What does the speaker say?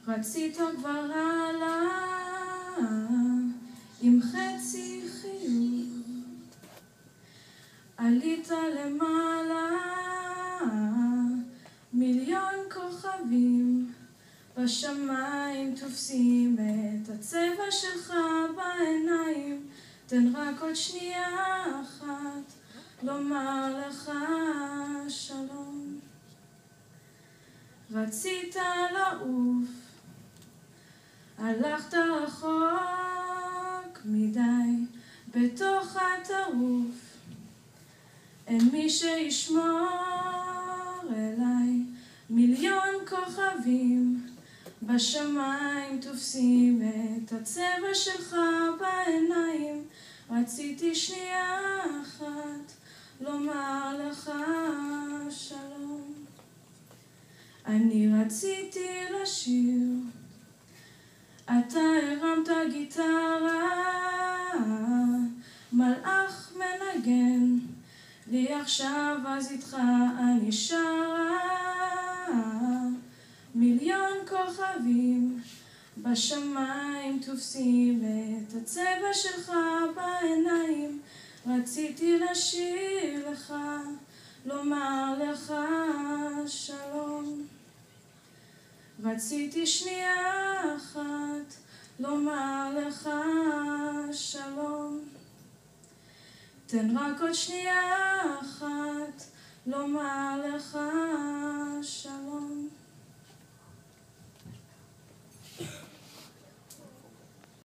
רצית כבר הלאה עם חצי חיוך, עלית למעלה מיליון כוכבים בשמיים תופסים את הצבע שלך בעיניים. תן רק עוד שנייה אחת לומר לך שלום. רצית לעוף, הלכת רחוק מדי בתוך הטירוף, אין מי שישמור אליי. מיליון כוכבים בשמיים תופסים את הצבע שלך בעיניים. רציתי שנייה אחת לומר לך שלום. אני רציתי לשיר, אתה הרמת גיטרה, מלאך מנגן לי עכשיו, אז איתך אני שרה. מיליון כוכבים בשמיים תופסים את הצבע שלך בעיניים. רציתי לשיר לך, לומר לך שלום. רציתי שנייה אחת לומר לך שלום. תן רק עוד שנייה אחת לומר לך שלום.